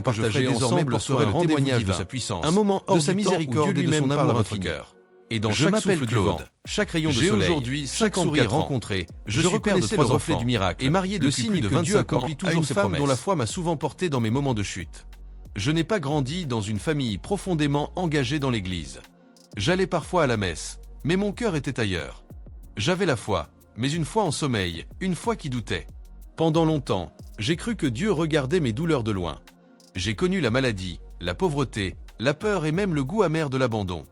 pas que je ferai désormais pour sauver le témoignage de sa puissance, un moment hors de sa miséricorde et de son amour infini. Et dans chaque souffle du vent, chaque rayon de soleil, aujourd'hui chaque sourire rencontré, je reconnaissais le reflet du miracle, et marié de signes de Dieu accomplit toujours ses promesses, dont la foi m'a souvent porté dans mes moments de chute. Je n'ai pas grandi dans une famille profondément engagée dans l'Église. J'allais parfois à la messe, mais mon cœur était ailleurs. J'avais la foi, mais une foi en sommeil, une foi qui doutait. Pendant longtemps, j'ai cru que Dieu regardait mes douleurs de loin. J'ai connu la maladie, la pauvreté, la peur et même le goût amer de l'abandon.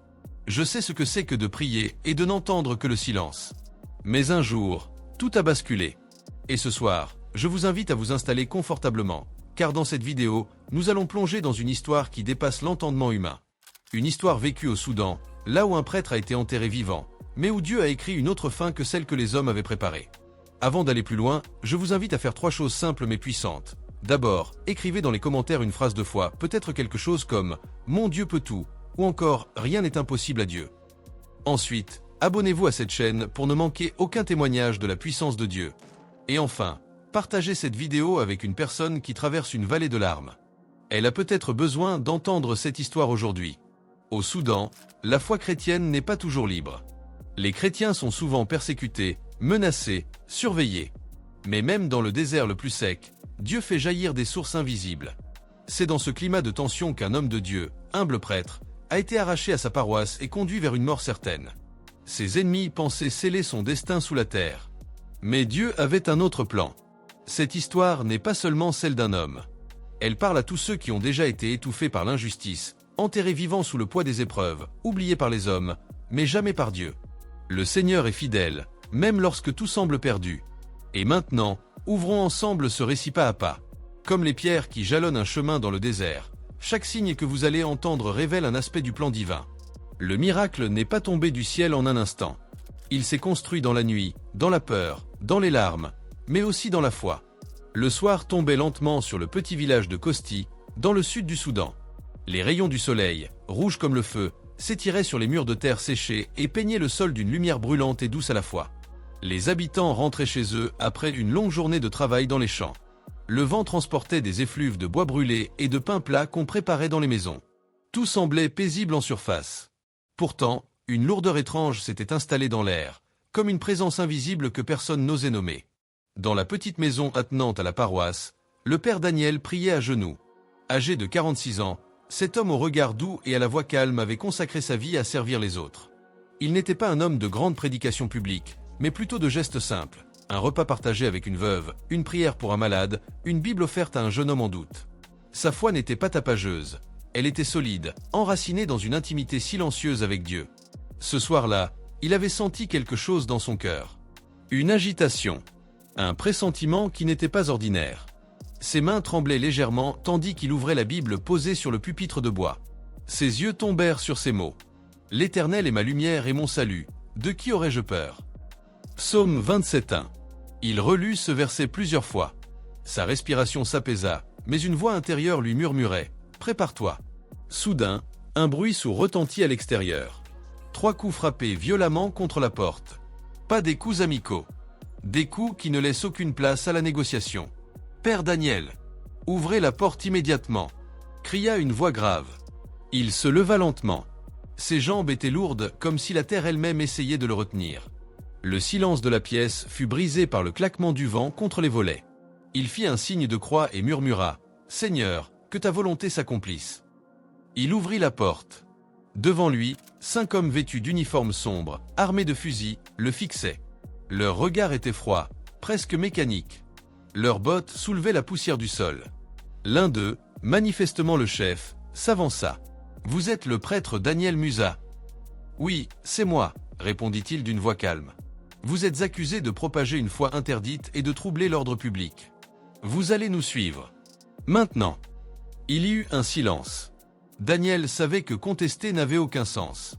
Je sais ce que c'est que de prier et de n'entendre que le silence. Mais un jour, tout a basculé. Et ce soir, je vous invite à vous installer confortablement, car dans cette vidéo, nous allons plonger dans une histoire qui dépasse l'entendement humain. Une histoire vécue au Soudan, là où un prêtre a été enterré vivant, mais où Dieu a écrit une autre fin que celle que les hommes avaient préparée. Avant d'aller plus loin, je vous invite à faire 3 choses simples mais puissantes. D'abord, écrivez dans les commentaires une phrase de foi, peut-être quelque chose comme « Mon Dieu peut tout » ou encore « Rien n'est impossible à Dieu ». Ensuite, abonnez-vous à cette chaîne pour ne manquer aucun témoignage de la puissance de Dieu. Et enfin, partagez cette vidéo avec une personne qui traverse une vallée de larmes. Elle a peut-être besoin d'entendre cette histoire aujourd'hui. Au Soudan, la foi chrétienne n'est pas toujours libre. Les chrétiens sont souvent persécutés, menacés, surveillés. Mais même dans le désert le plus sec, Dieu fait jaillir des sources invisibles. C'est dans ce climat de tension qu'un homme de Dieu, humble prêtre, a été arraché à sa paroisse et conduit vers une mort certaine. Ses ennemis pensaient sceller son destin sous la terre. Mais Dieu avait un autre plan. Cette histoire n'est pas seulement celle d'un homme. Elle parle à tous ceux qui ont déjà été étouffés par l'injustice, enterrés vivants sous le poids des épreuves, oubliés par les hommes, mais jamais par Dieu. Le Seigneur est fidèle, même lorsque tout semble perdu. Et maintenant, ouvrons ensemble ce récit pas à pas. Comme les pierres qui jalonnent un chemin dans le désert, chaque signe que vous allez entendre révèle un aspect du plan divin. Le miracle n'est pas tombé du ciel en un instant. Il s'est construit dans la nuit, dans la peur, dans les larmes, mais aussi dans la foi. Le soir tombait lentement sur le petit village de Kosti, dans le sud du Soudan. Les rayons du soleil, rouges comme le feu, s'étiraient sur les murs de terre séchés et peignaient le sol d'une lumière brûlante et douce à la fois. Les habitants rentraient chez eux après une longue journée de travail dans les champs. Le vent transportait des effluves de bois brûlés et de pain plat qu'on préparait dans les maisons. Tout semblait paisible en surface. Pourtant, une lourdeur étrange s'était installée dans l'air, comme une présence invisible que personne n'osait nommer. Dans la petite maison attenante à la paroisse, le père Daniel priait à genoux. Âgé de 46 ans, cet homme au regard doux et à la voix calme avait consacré sa vie à servir les autres. Il n'était pas un homme de grande prédication publique, mais plutôt de gestes simples. Un repas partagé avec une veuve, une prière pour un malade, une Bible offerte à un jeune homme en doute. Sa foi n'était pas tapageuse. Elle était solide, enracinée dans une intimité silencieuse avec Dieu. Ce soir-là, il avait senti quelque chose dans son cœur. Une agitation. Un pressentiment qui n'était pas ordinaire. Ses mains tremblaient légèrement tandis qu'il ouvrait la Bible posée sur le pupitre de bois. Ses yeux tombèrent sur ces mots. « L'Éternel est ma lumière et mon salut. De qui aurais-je peur ?» Psaume 27:1. Il relut ce verset plusieurs fois. Sa respiration s'apaisa, mais une voix intérieure lui murmurait « Prépare-toi ». Soudain, un bruit sourd retentit à l'extérieur. 3 coups frappés violemment contre la porte. Pas des coups amicaux. Des coups qui ne laissent aucune place à la négociation. « Père Daniel, ouvrez la porte immédiatement !» cria une voix grave. Il se leva lentement. Ses jambes étaient lourdes comme si la terre elle-même essayait de le retenir. Le silence de la pièce fut brisé par le claquement du vent contre les volets. Il fit un signe de croix et murmura « Seigneur, que ta volonté s'accomplisse !» Il ouvrit la porte. Devant lui, 5 hommes vêtus d'uniformes sombres, armés de fusils, le fixaient. Leur regard était froid, presque mécanique. Leurs bottes soulevaient la poussière du sol. L'un d'eux, manifestement le chef, s'avança. « Vous êtes le prêtre Daniel Musa ?»« Oui, c'est moi, » répondit-il d'une voix calme. « Vous êtes accusé de propager une foi interdite et de troubler l'ordre public. Vous allez nous suivre. Maintenant. » Il y eut un silence. Daniel savait que contester n'avait aucun sens.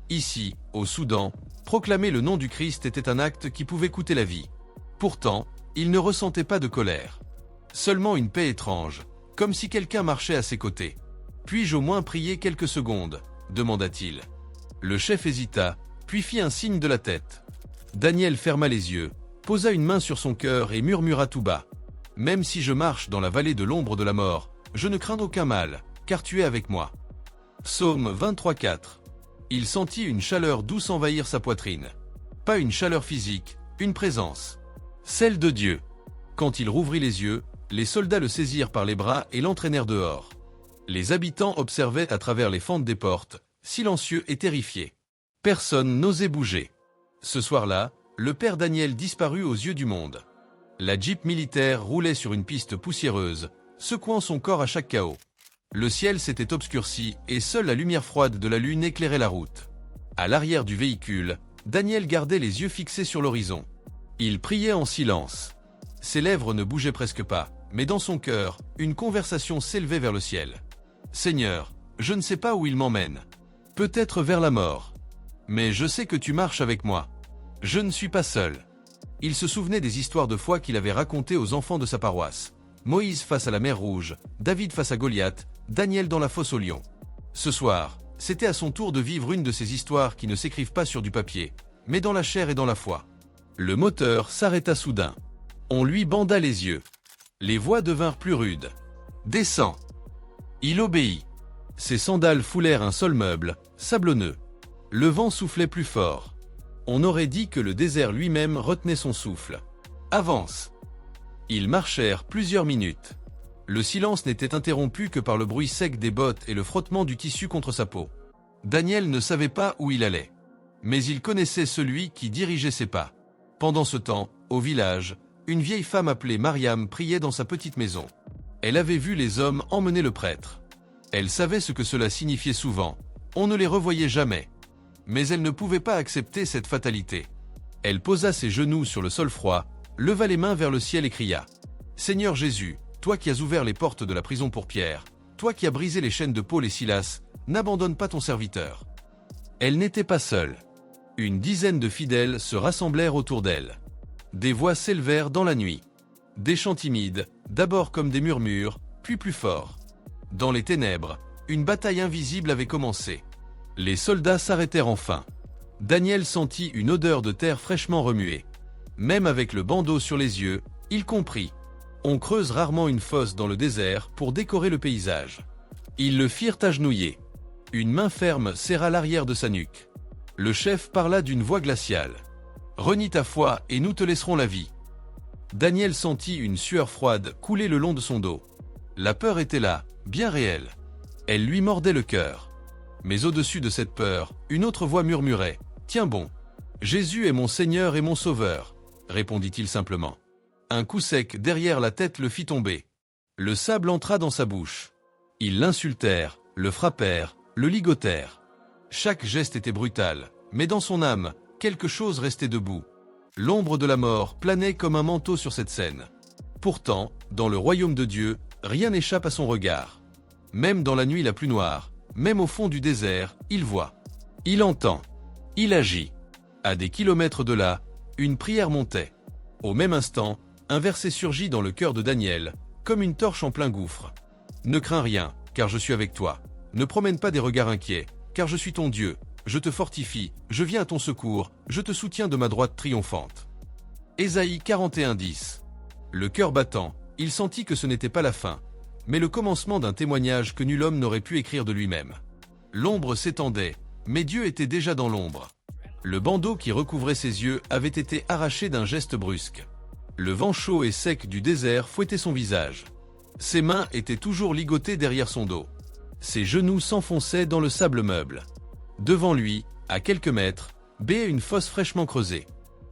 Ici, au Soudan, proclamer le nom du Christ était un acte qui pouvait coûter la vie. Pourtant, il ne ressentait pas de colère. Seulement une paix étrange, comme si quelqu'un marchait à ses côtés. « Puis-je au moins prier quelques secondes ?» demanda-t-il. Le chef hésita, puis fit un signe de la tête. Daniel ferma les yeux, posa une main sur son cœur et murmura tout bas. « Même si je marche dans la vallée de l'ombre de la mort, je ne crains aucun mal, car tu es avec moi. Psaume 23:4. Il sentit une chaleur douce envahir sa poitrine. Pas une chaleur physique, une présence. Celle de Dieu. Quand il rouvrit les yeux, les soldats le saisirent par les bras et l'entraînèrent dehors. Les habitants observaient à travers les fentes des portes, silencieux et terrifiés. Personne n'osait bouger. Ce soir-là, le père Daniel disparut aux yeux du monde. La Jeep militaire roulait sur une piste poussiéreuse, secouant son corps à chaque cahot. Le ciel s'était obscurci et seule la lumière froide de la lune éclairait la route. À l'arrière du véhicule, Daniel gardait les yeux fixés sur l'horizon. Il priait en silence. Ses lèvres ne bougeaient presque pas, mais dans son cœur, une conversation s'élevait vers le ciel. « Seigneur, je ne sais pas où il m'emmène. Peut-être vers la mort. Mais je sais que tu marches avec moi. Je ne suis pas seul. » Il se souvenait des histoires de foi qu'il avait racontées aux enfants de sa paroisse. Moïse face à la mer Rouge, David face à Goliath, Daniel dans la fosse aux lions. Ce soir, c'était à son tour de vivre une de ces histoires qui ne s'écrivent pas sur du papier, mais dans la chair et dans la foi. Le moteur s'arrêta soudain. On lui banda les yeux. Les voix devinrent plus rudes. « Descends !» Il obéit. Ses sandales foulèrent un sol meuble, sablonneux. Le vent soufflait plus fort. On aurait dit que le désert lui-même retenait son souffle. « Avance !» Ils marchèrent plusieurs minutes. Le silence n'était interrompu que par le bruit sec des bottes et le frottement du tissu contre sa peau. Daniel ne savait pas où il allait. Mais il connaissait celui qui dirigeait ses pas. Pendant ce temps, au village, une vieille femme appelée Mariam priait dans sa petite maison. Elle avait vu les hommes emmener le prêtre. Elle savait ce que cela signifiait souvent. On ne les revoyait jamais. Mais elle ne pouvait pas accepter cette fatalité. Elle posa ses genoux sur le sol froid, leva les mains vers le ciel et cria « Seigneur Jésus, toi qui as ouvert les portes de la prison pour Pierre, toi qui as brisé les chaînes de Paul et Silas, n'abandonne pas ton serviteur. » Elle n'était pas seule. Une dizaine de fidèles se rassemblèrent autour d'elle. Des voix s'élevèrent dans la nuit. Des chants timides, d'abord comme des murmures, puis plus forts. Dans les ténèbres, une bataille invisible avait commencé. Les soldats s'arrêtèrent enfin. Daniel sentit une odeur de terre fraîchement remuée. Même avec le bandeau sur les yeux, il comprit. On creuse rarement une fosse dans le désert pour décorer le paysage. Ils le firent agenouiller. Une main ferme serra l'arrière de sa nuque. Le chef parla d'une voix glaciale. « Renie ta foi et nous te laisserons la vie. » Daniel sentit une sueur froide couler le long de son dos. La peur était là, bien réelle. Elle lui mordait le cœur. Mais au-dessus de cette peur, une autre voix murmurait « Tiens bon, Jésus est mon Seigneur et mon Sauveur », répondit-il simplement. Un coup sec derrière la tête le fit tomber. Le sable entra dans sa bouche. Ils l'insultèrent, le frappèrent, le ligotèrent. Chaque geste était brutal, mais dans son âme, quelque chose restait debout. L'ombre de la mort planait comme un manteau sur cette scène. Pourtant, dans le royaume de Dieu, rien n'échappe à son regard. Même dans la nuit la plus noire, même au fond du désert, il voit. Il entend. Il agit. À des kilomètres de là, une prière montait. Au même instant, un verset surgit dans le cœur de Daniel, comme une torche en plein gouffre. « Ne crains rien, car je suis avec toi. Ne promène pas des regards inquiets, car je suis ton Dieu. Je te fortifie, je viens à ton secours, je te soutiens de ma droite triomphante. » Ésaïe 41:10. Le cœur battant, il sentit que ce n'était pas la fin, mais le commencement d'un témoignage que nul homme n'aurait pu écrire de lui-même. L'ombre s'étendait, mais Dieu était déjà dans l'ombre. Le bandeau qui recouvrait ses yeux avait été arraché d'un geste brusque. Le vent chaud et sec du désert fouettait son visage. Ses mains étaient toujours ligotées derrière son dos. Ses genoux s'enfonçaient dans le sable meuble. Devant lui, à quelques mètres, béait une fosse fraîchement creusée.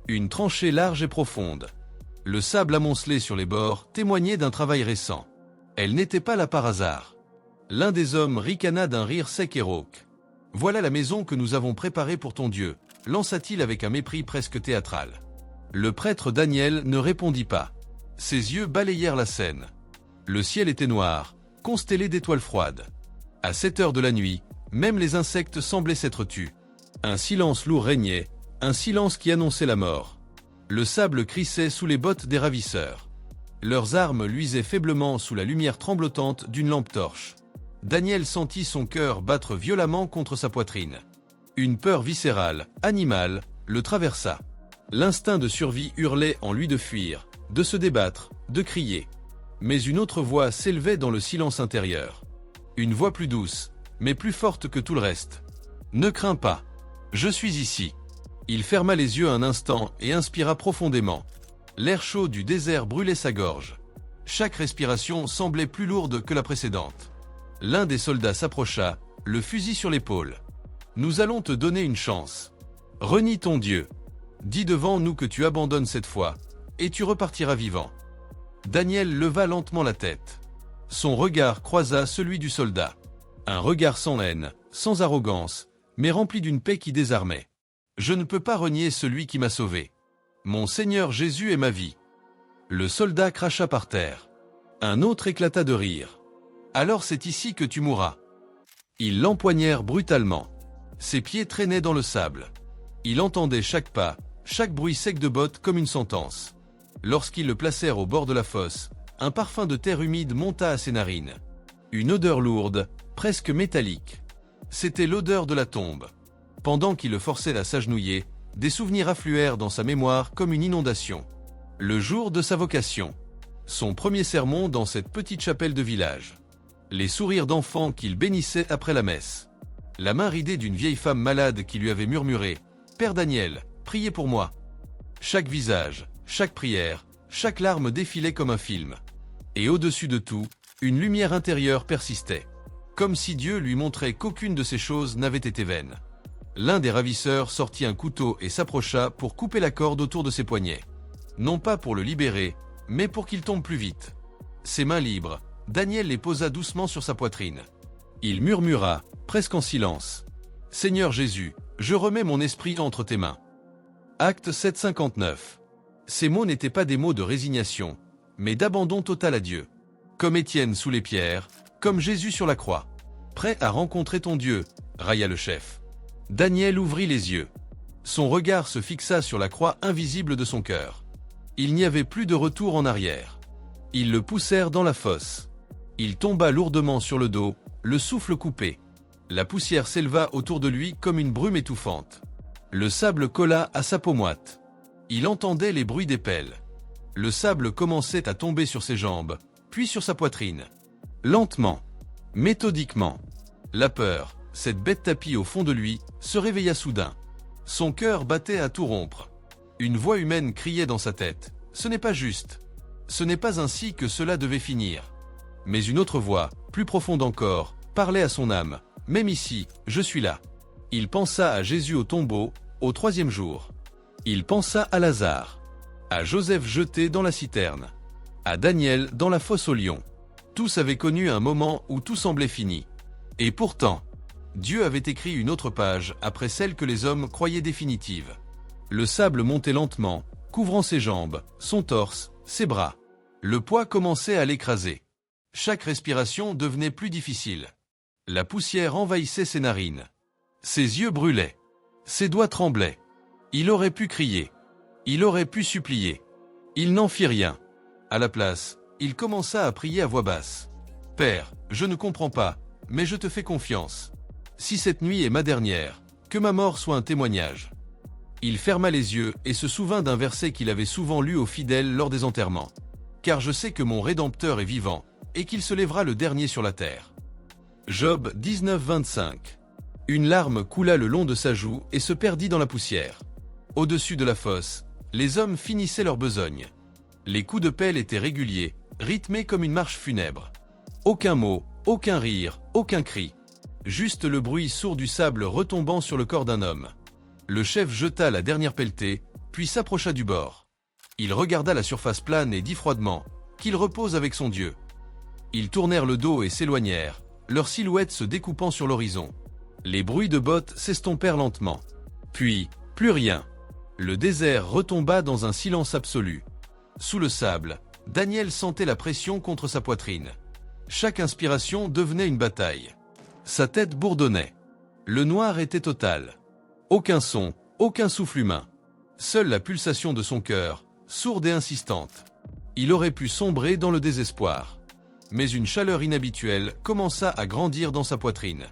Une tranchée large et profonde. Le sable amoncelé sur les bords témoignait d'un travail récent. Elle n'était pas là par hasard. L'un des hommes ricana d'un rire sec et rauque. « Voilà la maison que nous avons préparée pour ton Dieu », lança-t-il avec un mépris presque théâtral. Le prêtre Daniel ne répondit pas. Ses yeux balayèrent la scène. Le ciel était noir, constellé d'étoiles froides. À 7 heures de la nuit, même les insectes semblaient s'être tus. Un silence lourd régnait, un silence qui annonçait la mort. Le sable crissait sous les bottes des ravisseurs. Leurs armes luisaient faiblement sous la lumière tremblotante d'une lampe torche. Daniel sentit son cœur battre violemment contre sa poitrine. Une peur viscérale, animale, le traversa. L'instinct de survie hurlait en lui de fuir, de se débattre, de crier. Mais une autre voix s'élevait dans le silence intérieur. Une voix plus douce, mais plus forte que tout le reste. « Ne crains pas. Je suis ici. » Il ferma les yeux un instant et inspira profondément. L'air chaud du désert brûlait sa gorge. Chaque respiration semblait plus lourde que la précédente. L'un des soldats s'approcha, le fusil sur l'épaule. « Nous allons te donner une chance. Renie ton Dieu. Dis devant nous que tu abandonnes cette foi, et tu repartiras vivant. » Daniel leva lentement la tête. Son regard croisa celui du soldat. Un regard sans haine, sans arrogance, mais rempli d'une paix qui désarmait. « Je ne peux pas renier celui qui m'a sauvé. Mon Seigneur Jésus est ma vie. » Le soldat cracha par terre. Un autre éclata de rire. « Alors c'est ici que tu mourras. » Ils l'empoignèrent brutalement. Ses pieds traînaient dans le sable. Il entendait chaque pas, chaque bruit sec de bottes comme une sentence. Lorsqu'ils le placèrent au bord de la fosse, un parfum de terre humide monta à ses narines. Une odeur lourde, presque métallique. C'était l'odeur de la tombe. Pendant qu'il le forçait à s'agenouiller, des souvenirs affluèrent dans sa mémoire comme une inondation. Le jour de sa vocation. Son premier sermon dans cette petite chapelle de village. Les sourires d'enfant qu'il bénissait après la messe. La main ridée d'une vieille femme malade qui lui avait murmuré « Père Daniel, priez pour moi ». Chaque visage, chaque prière, chaque larme défilait comme un film. Et au-dessus de tout, une lumière intérieure persistait. Comme si Dieu lui montrait qu'aucune de ces choses n'avait été vaine. L'un des ravisseurs sortit un couteau et s'approcha pour couper la corde autour de ses poignets. Non pas pour le libérer, mais pour qu'il tombe plus vite. Ses mains libres, Daniel les posa doucement sur sa poitrine. Il murmura, presque en silence. « Seigneur Jésus, je remets mon esprit entre tes mains. » Acte 7:59. Ces mots n'étaient pas des mots de résignation, mais d'abandon total à Dieu. Comme Étienne sous les pierres, comme Jésus sur la croix. Prêt à rencontrer ton Dieu, railla le chef. Daniel ouvrit les yeux. Son regard se fixa sur la croix invisible de son cœur. Il n'y avait plus de retour en arrière. Ils le poussèrent dans la fosse. Il tomba lourdement sur le dos, le souffle coupé. La poussière s'éleva autour de lui comme une brume étouffante. Le sable colla à sa peau moite. Il entendait les bruits des pelles. Le sable commençait à tomber sur ses jambes, puis sur sa poitrine. Lentement, méthodiquement. La peur, cette bête tapie au fond de lui, se réveilla soudain. Son cœur battait à tout rompre. Une voix humaine criait dans sa tête. « Ce n'est pas juste. Ce n'est pas ainsi que cela devait finir. » Mais une autre voix, plus profonde encore, parlait à son âme. « Même ici, je suis là. » Il pensa à Jésus au tombeau, au 3e jour. Il pensa à Lazare, à Joseph jeté dans la citerne, à Daniel dans la fosse aux lions. Tous avaient connu un moment où tout semblait fini. Et pourtant, Dieu avait écrit une autre page après celle que les hommes croyaient définitive. Le sable montait lentement, couvrant ses jambes, son torse, ses bras. Le poids commençait à l'écraser. Chaque respiration devenait plus difficile. La poussière envahissait ses narines. Ses yeux brûlaient. Ses doigts tremblaient. Il aurait pu crier. Il aurait pu supplier. Il n'en fit rien. À la place, il commença à prier à voix basse. « Père, je ne comprends pas, mais je te fais confiance. Si cette nuit est ma dernière, que ma mort soit un témoignage. » Il ferma les yeux et se souvint d'un verset qu'il avait souvent lu aux fidèles lors des enterrements. « Car je sais que mon Rédempteur est vivant, et qu'il se lèvera le dernier sur la terre. » Job 19:25. Une larme coula le long de sa joue et se perdit dans la poussière. Au-dessus de la fosse, les hommes finissaient leur besogne. Les coups de pelle étaient réguliers, rythmés comme une marche funèbre. Aucun mot, aucun rire, aucun cri. Juste le bruit sourd du sable retombant sur le corps d'un homme. Le chef jeta la dernière pelletée, puis s'approcha du bord. Il regarda la surface plane et dit froidement « Qu'il repose avec son Dieu. » Ils tournèrent le dos et s'éloignèrent, leurs silhouettes se découpant sur l'horizon. Les bruits de bottes s'estompèrent lentement. Puis, plus rien. Le désert retomba dans un silence absolu. Sous le sable, Daniel sentait la pression contre sa poitrine. Chaque inspiration devenait une bataille. Sa tête bourdonnait. Le noir était total. Aucun son, aucun souffle humain. Seule la pulsation de son cœur, sourde et insistante. Il aurait pu sombrer dans le désespoir. Mais une chaleur inhabituelle commença à grandir dans sa poitrine.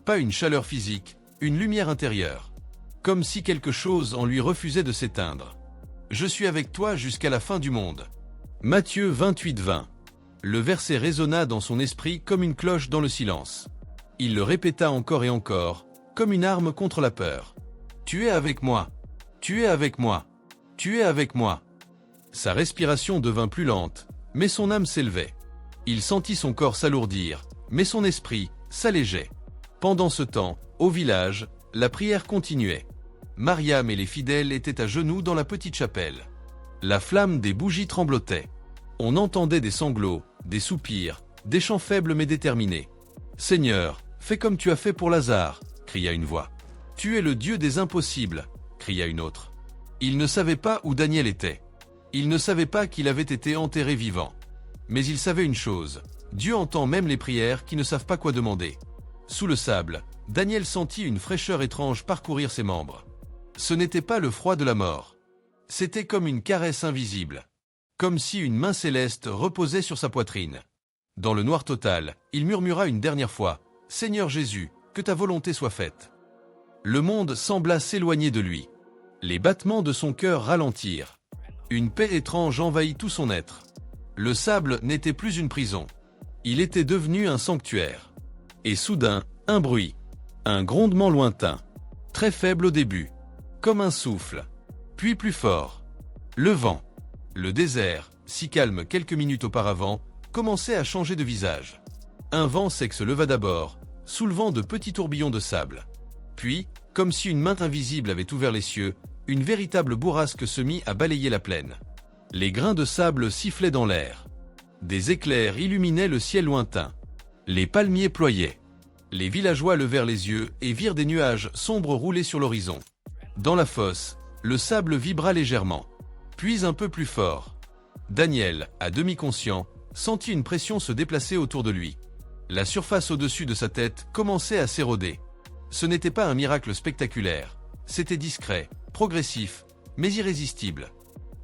Pas une chaleur physique, une lumière intérieure. Comme si quelque chose en lui refusait de s'éteindre. « Je suis avec toi jusqu'à la fin du monde. » Matthieu 28:20. Le verset résonna dans son esprit comme une cloche dans le silence. Il le répéta encore et encore, comme une arme contre la peur. « Tu es avec moi. Tu es avec moi. Tu es avec moi. » Sa respiration devint plus lente, mais son âme s'élevait. Il sentit son corps s'alourdir, mais son esprit s'allégeait. Pendant ce temps, au village, la prière continuait. Mariam et les fidèles étaient à genoux dans la petite chapelle. La flamme des bougies tremblotait. On entendait des sanglots, des soupirs, des chants faibles mais déterminés. « Seigneur, fais comme tu as fait pour Lazare !» cria une voix. « Tu es le Dieu des impossibles !» cria une autre. Il ne savait pas où Daniel était. Il ne savait pas qu'il avait été enterré vivant. Mais il savait une chose, Dieu entend même les prières qui ne savent pas quoi demander. Sous le sable, Daniel sentit une fraîcheur étrange parcourir ses membres. Ce n'était pas le froid de la mort. C'était comme une caresse invisible. Comme si une main céleste reposait sur sa poitrine. Dans le noir total, il murmura une dernière fois, « Seigneur Jésus, que ta volonté soit faite. » Le monde sembla s'éloigner de lui. Les battements de son cœur ralentirent. Une paix étrange envahit tout son être. Le sable n'était plus une prison. Il était devenu un sanctuaire. Et soudain, un bruit. Un grondement lointain. Très faible au début. Comme un souffle. Puis plus fort. Le vent. Le désert, si calme quelques minutes auparavant, commençait à changer de visage. Un vent sec se leva d'abord, soulevant de petits tourbillons de sable. Puis, comme si une main invisible avait ouvert les cieux, une véritable bourrasque se mit à balayer la plaine. Les grains de sable sifflaient dans l'air. Des éclairs illuminaient le ciel lointain. Les palmiers ployaient. Les villageois levèrent les yeux et virent des nuages sombres rouler sur l'horizon. Dans la fosse, le sable vibra légèrement. Puis un peu plus fort. Daniel, à demi conscient, sentit une pression se déplacer autour de lui. La surface au-dessus de sa tête commençait à s'éroder. Ce n'était pas un miracle spectaculaire. C'était discret, progressif, mais irrésistible.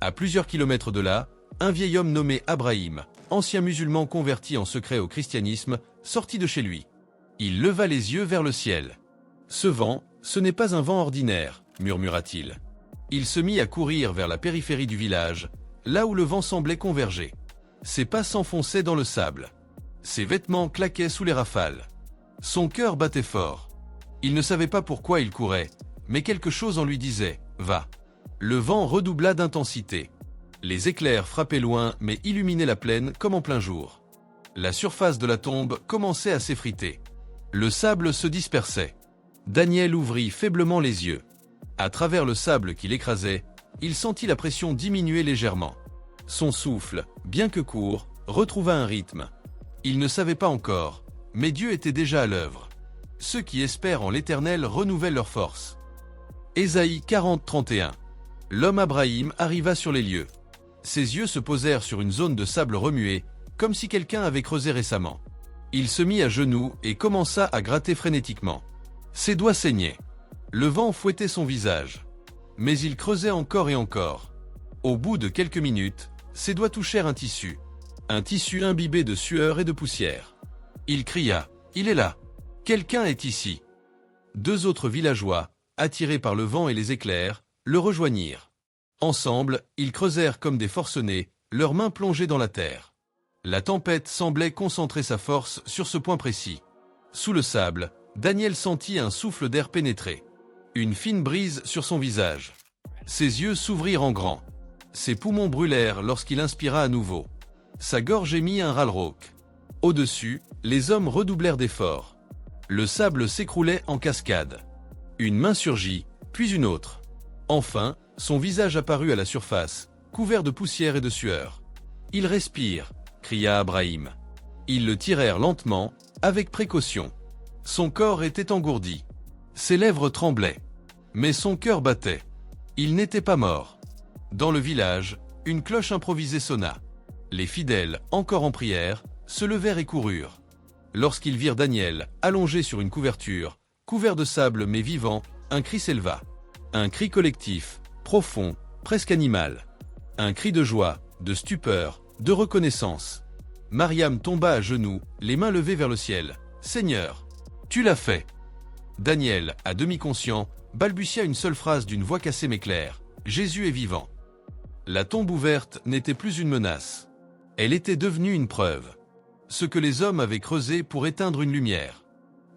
À plusieurs kilomètres de là, un vieil homme nommé Abrahim, ancien musulman converti en secret au christianisme, sortit de chez lui. Il leva les yeux vers le ciel. « Ce vent, ce n'est pas un vent ordinaire, » murmura-t-il. Il se mit à courir vers la périphérie du village, là où le vent semblait converger. Ses pas s'enfonçaient dans le sable. Ses vêtements claquaient sous les rafales. Son cœur battait fort. Il ne savait pas pourquoi il courait, mais quelque chose en lui disait « Va ». Le vent redoubla d'intensité. Les éclairs frappaient loin mais illuminaient la plaine comme en plein jour. La surface de la tombe commençait à s'effriter. Le sable se dispersait. Daniel ouvrit faiblement les yeux. À travers le sable qui l'écrasait, il sentit la pression diminuer légèrement. Son souffle, bien que court, retrouva un rythme. Il ne savait pas encore, mais Dieu était déjà à l'œuvre. Ceux qui espèrent en l'Éternel renouvellent leurs forces. Ésaïe 40-31. L'homme Abrahim arriva sur les lieux. Ses yeux se posèrent sur une zone de sable remuée, comme si quelqu'un avait creusé récemment. Il se mit à genoux et commença à gratter frénétiquement. Ses doigts saignaient. Le vent fouettait son visage. Mais il creusait encore et encore. Au bout de quelques minutes, ses doigts touchèrent un tissu imbibé de sueur et de poussière. Il cria, « Il est là! Quelqu'un est ici !» Deux autres villageois, attirés par le vent et les éclairs, le rejoignirent. Ensemble, ils creusèrent comme des forcenés, leurs mains plongées dans la terre. La tempête semblait concentrer sa force sur ce point précis. Sous le sable, Daniel sentit un souffle d'air pénétrer. Une fine brise sur son visage. Ses yeux s'ouvrirent en grand. Ses poumons brûlèrent lorsqu'il inspira à nouveau. Sa gorge émit un râle rauque. Au-dessus, les hommes redoublèrent d'efforts. Le sable s'écroulait en cascade. Une main surgit, puis une autre. Enfin, son visage apparut à la surface, couvert de poussière et de sueur. « Il respire !» cria Abrahim. Ils le tirèrent lentement, avec précaution. Son corps était engourdi. Ses lèvres tremblaient. Mais son cœur battait. Il n'était pas mort. Dans le village, une cloche improvisée sonna. Les fidèles, encore en prière, se levèrent et coururent. Lorsqu'ils virent Daniel, allongé sur une couverture, couvert de sable mais vivant, un cri s'éleva. Un cri collectif, profond, presque animal. Un cri de joie, de stupeur, de reconnaissance. Mariam tomba à genoux, les mains levées vers le ciel. « Seigneur, tu l'as fait !» Daniel, à demi conscient, balbutia une seule phrase d'une voix cassée mais claire. « Jésus est vivant !» La tombe ouverte n'était plus une menace. Elle était devenue une preuve. ce que les hommes avaient creusé pour éteindre une lumière.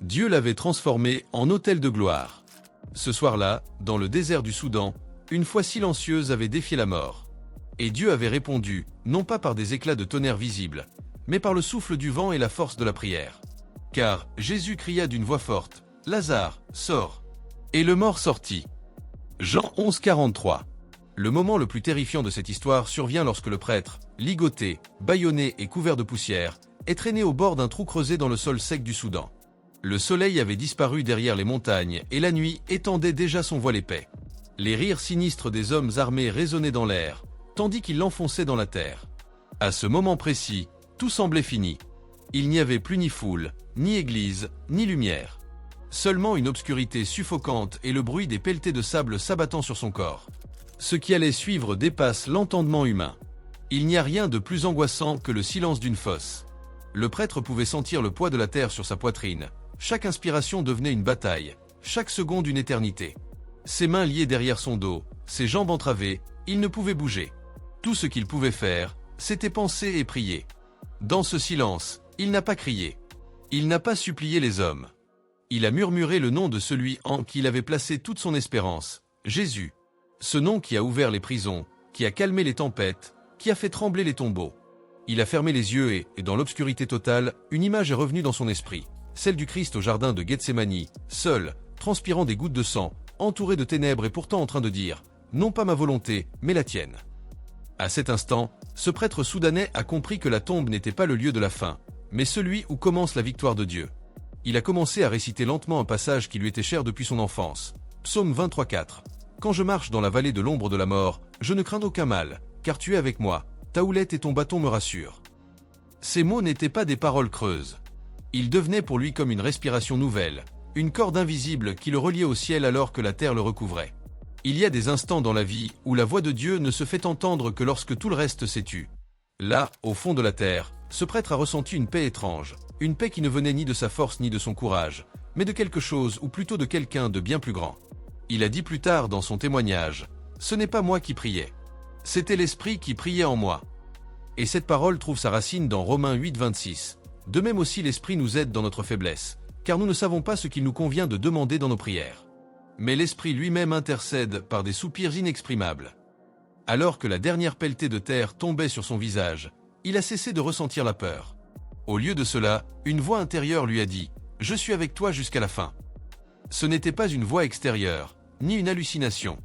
Dieu l'avait transformé en autel de gloire. Ce soir-là, dans le désert du Soudan, une foi silencieuse avait défié la mort. Et Dieu avait répondu, non pas par des éclats de tonnerre visibles, mais par le souffle du vent et la force de la prière. Car Jésus cria d'une voix forte, « Lazare, sors !» Et le mort sortit. Jean 11, 43. Le moment le plus terrifiant de cette histoire survient lorsque le prêtre, ligoté, bâillonné et couvert de poussière, est traîné au bord d'un trou creusé dans le sol sec du Soudan. Le soleil avait disparu derrière les montagnes et la nuit étendait déjà son voile épais. Les rires sinistres des hommes armés résonnaient dans l'air, tandis qu'ils l'enfonçaient dans la terre. À ce moment précis, tout semblait fini. Il n'y avait plus ni foule, ni église, ni lumière. Seulement une obscurité suffocante et le bruit des pelletées de sable s'abattant sur son corps. Ce qui allait suivre dépasse l'entendement humain. Il n'y a rien de plus angoissant que le silence d'une fosse. Le prêtre pouvait sentir le poids de la terre sur sa poitrine. Chaque inspiration devenait une bataille, chaque seconde une éternité. Ses mains liées derrière son dos, ses jambes entravées, il ne pouvait bouger. Tout ce qu'il pouvait faire, c'était penser et prier. Dans ce silence, il n'a pas crié. Il n'a pas supplié les hommes. Il a murmuré le nom de celui en qui il avait placé toute son espérance, Jésus. Ce nom qui a ouvert les prisons, qui a calmé les tempêtes, qui a fait trembler les tombeaux. Il a fermé les yeux et dans l'obscurité totale, une image est revenue dans son esprit. Celle du Christ au jardin de Gethsémani, seul, transpirant des gouttes de sang, entouré de ténèbres et pourtant en train de dire « Non pas ma volonté, mais la tienne ». À cet instant, ce prêtre soudanais a compris que la tombe n'était pas le lieu de la fin, mais celui où commence la victoire de Dieu. Il a commencé à réciter lentement un passage qui lui était cher depuis son enfance. Psaume 23:4. « Quand je marche dans la vallée de l'ombre de la mort, je ne crains aucun mal, car tu es avec moi, ta houlette et ton bâton me rassurent. » Ces mots n'étaient pas des paroles creuses. Ils devenaient pour lui comme une respiration nouvelle, une corde invisible qui le reliait au ciel alors que la terre le recouvrait. Il y a des instants dans la vie où la voix de Dieu ne se fait entendre que lorsque tout le reste s'est tu. Là, au fond de la terre, ce prêtre a ressenti une paix étrange, une paix qui ne venait ni de sa force ni de son courage, mais de quelque chose ou plutôt de quelqu'un de bien plus grand. Il a dit plus tard dans son témoignage, « Ce n'est pas moi qui priais. C'était l'Esprit qui priait en moi. » Et cette parole trouve sa racine dans Romains 8, 26. De même aussi l'Esprit nous aide dans notre faiblesse, car nous ne savons pas ce qu'il nous convient de demander dans nos prières. Mais l'Esprit lui-même intercède par des soupirs inexprimables. Alors que la dernière pelletée de terre tombait sur son visage, il a cessé de ressentir la peur. Au lieu de cela, une voix intérieure lui a dit « Je suis avec toi jusqu'à la fin ». Ce n'était pas une voix extérieure, ni une hallucination.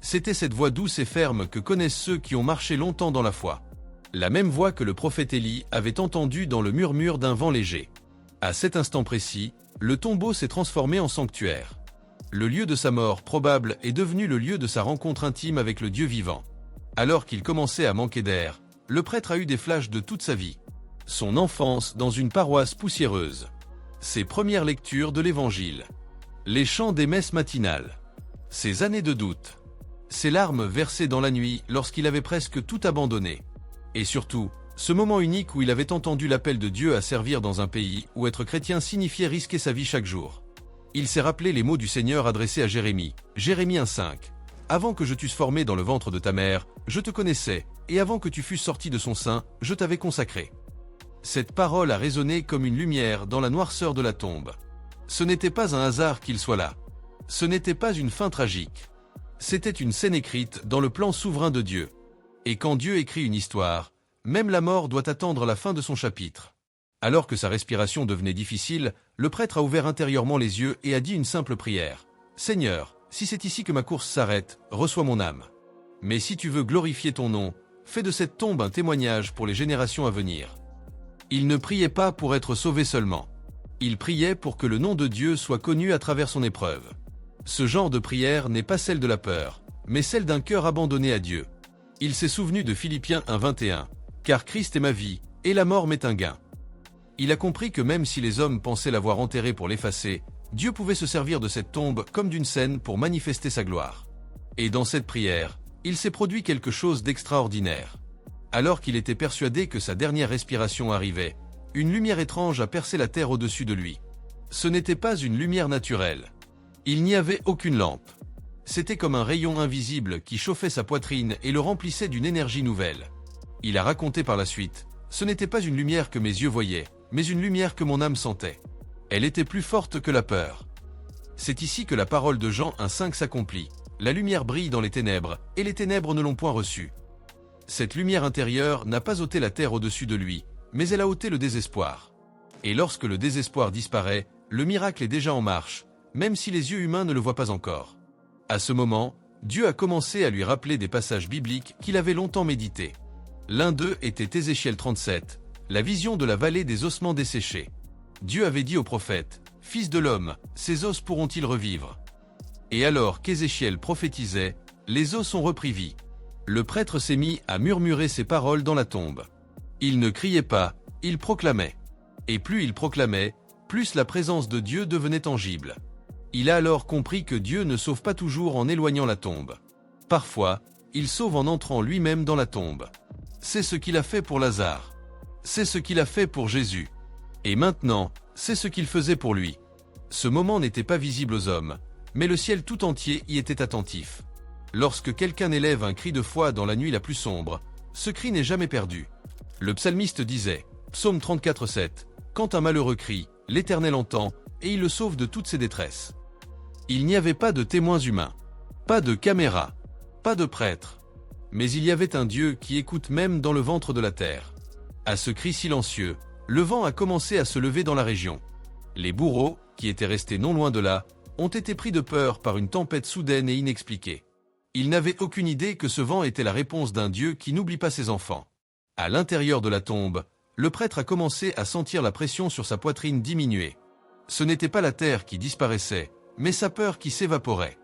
C'était cette voix douce et ferme que connaissent ceux qui ont marché longtemps dans la foi. La même voix que le prophète Élie avait entendue dans le murmure d'un vent léger. À cet instant précis, le tombeau s'est transformé en sanctuaire. Le lieu de sa mort probable est devenu le lieu de sa rencontre intime avec le Dieu vivant. Alors qu'il commençait à manquer d'air, le prêtre a eu des flashs de toute sa vie. Son enfance dans une paroisse poussiéreuse. Ses premières lectures de l'Évangile. Les chants des messes matinales. Ses années de doute. Ses larmes versées dans la nuit lorsqu'il avait presque tout abandonné. Et surtout, ce moment unique où il avait entendu l'appel de Dieu à servir dans un pays où être chrétien signifiait risquer sa vie chaque jour. Il s'est rappelé les mots du Seigneur adressés à Jérémie, Jérémie 1,5. « Avant que je t'eusse formé dans le ventre de ta mère, je te connaissais, et avant que tu fusses sorti de son sein, je t'avais consacré. » Cette parole a résonné comme une lumière dans la noirceur de la tombe. Ce n'était pas un hasard qu'il soit là. Ce n'était pas une fin tragique. C'était une scène écrite dans le plan souverain de Dieu. Et quand Dieu écrit une histoire, même la mort doit attendre la fin de son chapitre. Alors que sa respiration devenait difficile, le prêtre a ouvert intérieurement les yeux et a dit une simple prière. « Seigneur, si c'est ici que ma course s'arrête, reçois mon âme. Mais si tu veux glorifier ton nom, fais de cette tombe un témoignage pour les générations à venir. » Il ne priait pas pour être sauvé seulement. Il priait pour que le nom de Dieu soit connu à travers son épreuve. Ce genre de prière n'est pas celle de la peur, mais celle d'un cœur abandonné à Dieu. Il s'est souvenu de Philippiens 1,21, « Car Christ est ma vie, et la mort m'est un gain. » Il a compris que même si les hommes pensaient l'avoir enterré pour l'effacer, Dieu pouvait se servir de cette tombe comme d'une scène pour manifester sa gloire. Et dans cette prière, il s'est produit quelque chose d'extraordinaire. Alors qu'il était persuadé que sa dernière respiration arrivait, une lumière étrange a percé la terre au-dessus de lui. Ce n'était pas une lumière naturelle. Il n'y avait aucune lampe. C'était comme un rayon invisible qui chauffait sa poitrine et le remplissait d'une énergie nouvelle. Il a raconté par la suite, « Ce n'était pas une lumière que mes yeux voyaient, mais une lumière que mon âme sentait. Elle était plus forte que la peur. C'est ici que la parole de Jean 1,5 s'accomplit. La lumière brille dans les ténèbres, et les ténèbres ne l'ont point reçue. Cette lumière intérieure n'a pas ôté la terre au-dessus de lui, mais elle a ôté le désespoir. Et lorsque le désespoir disparaît, le miracle est déjà en marche, même si les yeux humains ne le voient pas encore. À ce moment, Dieu a commencé à lui rappeler des passages bibliques qu'il avait longtemps médités. L'un d'eux était Ézéchiel 37, la vision de la vallée des ossements desséchés. Dieu avait dit au prophète, « Fils de l'homme, ces os pourront-ils revivre ?» Et alors qu'Ézéchiel prophétisait, les os ont repris vie. Le prêtre s'est mis à murmurer ces paroles dans la tombe. Il ne criait pas, il proclamait. Et plus il proclamait, plus la présence de Dieu devenait tangible. Il a alors compris que Dieu ne sauve pas toujours en éloignant la tombe. Parfois, il sauve en entrant lui-même dans la tombe. C'est ce qu'il a fait pour Lazare. C'est ce qu'il a fait pour Jésus. Et maintenant, c'est ce qu'il faisait pour lui. Ce moment n'était pas visible aux hommes, mais le ciel tout entier y était attentif. Lorsque quelqu'un élève un cri de foi dans la nuit la plus sombre, ce cri n'est jamais perdu. Le psalmiste disait, Psaume 34,7, « Quand un malheureux crie, l'Éternel entend, et il le sauve de toutes ses détresses. » Il n'y avait pas de témoins humains, pas de caméra, pas de prêtre. Mais il y avait un Dieu qui écoute même dans le ventre de la terre. À ce cri silencieux, le vent a commencé à se lever dans la région. Les bourreaux, qui étaient restés non loin de là, ont été pris de peur par une tempête soudaine et inexpliquée. Ils n'avaient aucune idée que ce vent était la réponse d'un Dieu qui n'oublie pas ses enfants. À l'intérieur de la tombe, le prêtre a commencé à sentir la pression sur sa poitrine diminuer. Ce n'était pas la terre qui disparaissait, mais sa peur qui s'évaporait.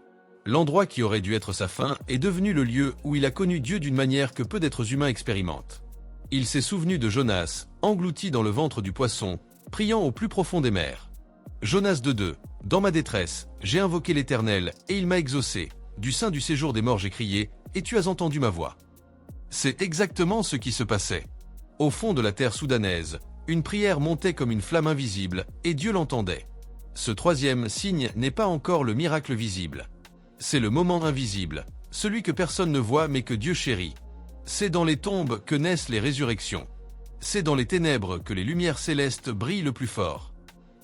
L'endroit qui aurait dû être sa fin est devenu le lieu où il a connu Dieu d'une manière que peu d'êtres humains expérimentent. Il s'est souvenu de Jonas, englouti dans le ventre du poisson, priant au plus profond des mers. Jonas 2,2 « Dans ma détresse, j'ai invoqué l'Éternel, et il m'a exaucé. Du sein du séjour des morts j'ai crié, et tu as entendu ma voix. » C'est exactement ce qui se passait. Au fond de la terre soudanaise, une prière montait comme une flamme invisible, et Dieu l'entendait. Ce troisième signe n'est pas encore le miracle visible. C'est le moment invisible, celui que personne ne voit mais que Dieu chérit. C'est dans les tombes que naissent les résurrections. C'est dans les ténèbres que les lumières célestes brillent le plus fort.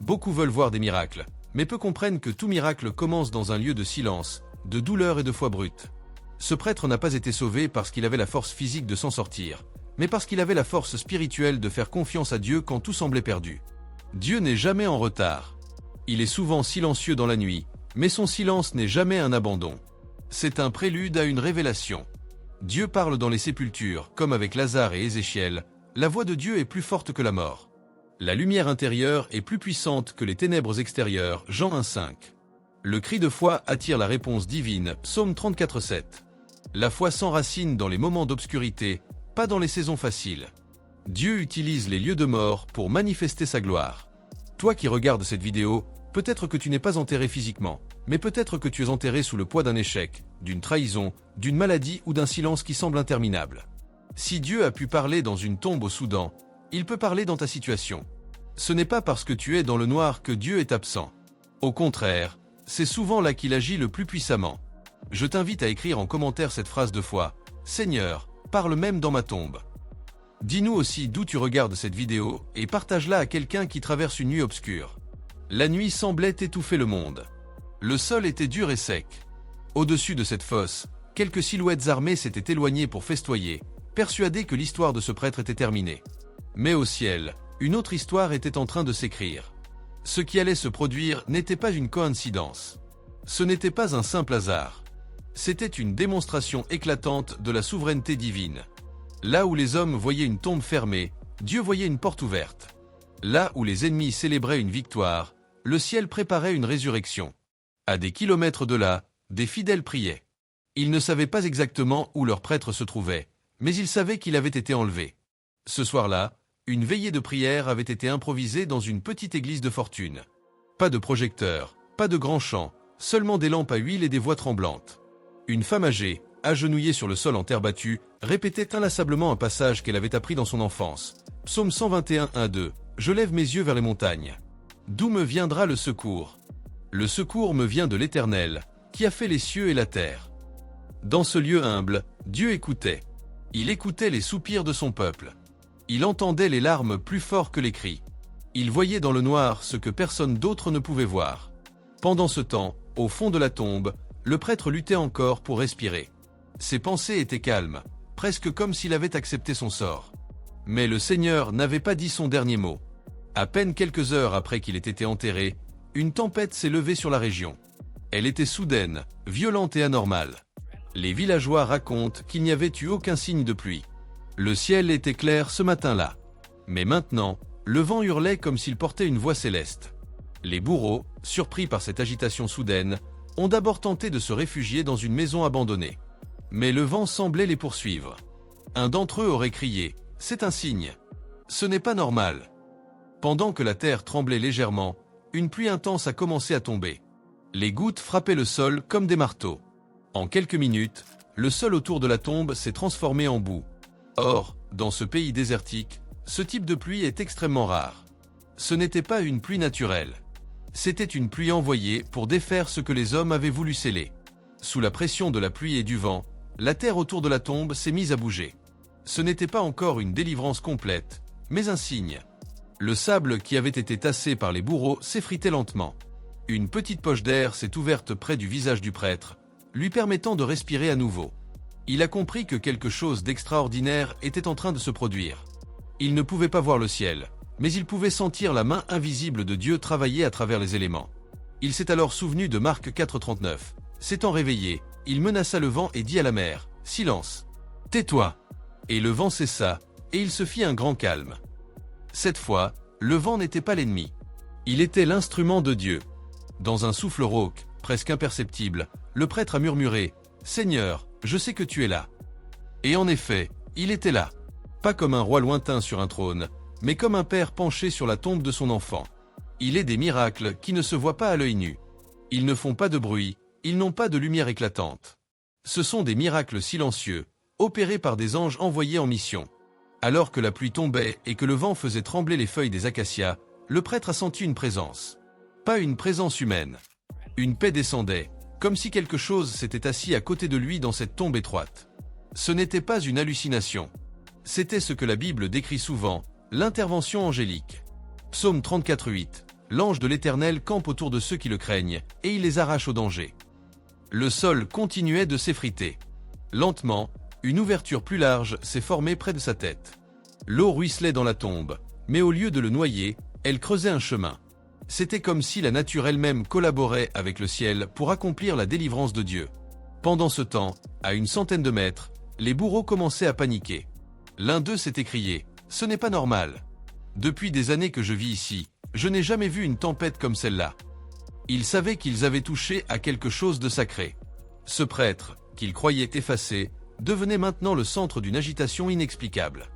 Beaucoup veulent voir des miracles, mais peu comprennent que tout miracle commence dans un lieu de silence, de douleur et de foi brute. Ce prêtre n'a pas été sauvé parce qu'il avait la force physique de s'en sortir, mais parce qu'il avait la force spirituelle de faire confiance à Dieu quand tout semblait perdu. Dieu n'est jamais en retard. Il est souvent silencieux dans la nuit, mais son silence n'est jamais un abandon. C'est un prélude à une révélation. Dieu parle dans les sépultures, comme avec Lazare et Ézéchiel. La voix de Dieu est plus forte que la mort. La lumière intérieure est plus puissante que les ténèbres extérieures, Jean 1,5. Le cri de foi attire la réponse divine, Psaume 34,7. La foi s'enracine dans les moments d'obscurité, pas dans les saisons faciles. Dieu utilise les lieux de mort pour manifester sa gloire. Toi qui regardes cette vidéo, peut-être que tu n'es pas enterré physiquement, mais peut-être que tu es enterré sous le poids d'un échec, d'une trahison, d'une maladie ou d'un silence qui semble interminable. Si Dieu a pu parler dans une tombe au Soudan, il peut parler dans ta situation. Ce n'est pas parce que tu es dans le noir que Dieu est absent. Au contraire, c'est souvent là qu'il agit le plus puissamment. Je t'invite à écrire en commentaire cette phrase de foi, « Seigneur, parle même dans ma tombe ». Dis-nous aussi d'où tu regardes cette vidéo et partage-la à quelqu'un qui traverse une nuit obscure. La nuit semblait étouffer le monde. Le sol était dur et sec. Au-dessus de cette fosse, quelques silhouettes armées s'étaient éloignées pour festoyer, persuadées que l'histoire de ce prêtre était terminée. Mais au ciel, une autre histoire était en train de s'écrire. Ce qui allait se produire n'était pas une coïncidence. Ce n'était pas un simple hasard. C'était une démonstration éclatante de la souveraineté divine. Là où les hommes voyaient une tombe fermée, Dieu voyait une porte ouverte. Là où les ennemis célébraient une victoire, le ciel préparait une résurrection. À des kilomètres de là, des fidèles priaient. Ils ne savaient pas exactement où leur prêtre se trouvait, mais ils savaient qu'il avait été enlevé. Ce soir-là, une veillée de prière avait été improvisée dans une petite église de fortune. Pas de projecteur, pas de grand chant, seulement des lampes à huile et des voix tremblantes. Une femme âgée, agenouillée sur le sol en terre battue, répétait inlassablement un passage qu'elle avait appris dans son enfance. Psaume 121, 1-2. « Je lève mes yeux vers les montagnes. D'où me viendra le secours? Le secours me vient de l'Éternel, qui a fait les cieux et la terre. » Dans ce lieu humble, Dieu écoutait. Il écoutait les soupirs de son peuple. Il entendait les larmes plus fort que les cris. Il voyait dans le noir ce que personne d'autre ne pouvait voir. Pendant ce temps, au fond de la tombe, le prêtre luttait encore pour respirer. Ses pensées étaient calmes, presque comme s'il avait accepté son sort. Mais le Seigneur n'avait pas dit son dernier mot. À peine quelques heures après qu'il ait été enterré, une tempête s'est levée sur la région. Elle était soudaine, violente et anormale. Les villageois racontent qu'il n'y avait eu aucun signe de pluie. Le ciel était clair ce matin-là. Mais maintenant, le vent hurlait comme s'il portait une voix céleste. Les bourreaux, surpris par cette agitation soudaine, ont d'abord tenté de se réfugier dans une maison abandonnée. Mais le vent semblait les poursuivre. Un d'entre eux aurait crié « C'est un signe !» Ce n'est pas normal. Pendant que la terre tremblait légèrement, une pluie intense a commencé à tomber. Les gouttes frappaient le sol comme des marteaux. En quelques minutes, le sol autour de la tombe s'est transformé en boue. Or, dans ce pays désertique, ce type de pluie est extrêmement rare. Ce n'était pas une pluie naturelle. C'était une pluie envoyée pour défaire ce que les hommes avaient voulu sceller. Sous la pression de la pluie et du vent, la terre autour de la tombe s'est mise à bouger. Ce n'était pas encore une délivrance complète, mais un signe. Le sable qui avait été tassé par les bourreaux s'effritait lentement. Une petite poche d'air s'est ouverte près du visage du prêtre, lui permettant de respirer à nouveau. Il a compris que quelque chose d'extraordinaire était en train de se produire. Il ne pouvait pas voir le ciel, mais il pouvait sentir la main invisible de Dieu travailler à travers les éléments. Il s'est alors souvenu de Marc 4,39. S'étant réveillé, il menaça le vent et dit à la mer, « Silence! Tais-toi !» Et le vent cessa, et il se fit un grand calme. Cette fois, le vent n'était pas l'ennemi. Il était l'instrument de Dieu. Dans un souffle rauque, presque imperceptible, le prêtre a murmuré, « Seigneur, je sais que tu es là. » Et en effet, il était là. Pas comme un roi lointain sur un trône, mais comme un père penché sur la tombe de son enfant. Il est des miracles qui ne se voient pas à l'œil nu. Ils ne font pas de bruit, ils n'ont pas de lumière éclatante. Ce sont des miracles silencieux, opérés par des anges envoyés en mission. Alors que la pluie tombait et que le vent faisait trembler les feuilles des acacias, le prêtre a senti une présence. Pas une présence humaine. Une paix descendait, comme si quelque chose s'était assis à côté de lui dans cette tombe étroite. Ce n'était pas une hallucination. C'était ce que la Bible décrit souvent, l'intervention angélique. Psaume 34,8. L'ange de l'Éternel campe autour de ceux qui le craignent, et il les arrache au danger. Le sol continuait de s'effriter. Lentement, une ouverture plus large s'est formée près de sa tête. L'eau ruisselait dans la tombe, mais au lieu de le noyer, elle creusait un chemin. C'était comme si la nature elle-même collaborait avec le ciel pour accomplir la délivrance de Dieu. Pendant ce temps, à une centaine de mètres, les bourreaux commençaient à paniquer. L'un d'eux s'est écrié « Ce n'est pas normal. Depuis des années que je vis ici, je n'ai jamais vu une tempête comme celle-là. » Ils savaient qu'ils avaient touché à quelque chose de sacré. Ce prêtre, qu'ils croyaient effacé, devenait maintenant le centre d'une agitation inexplicable.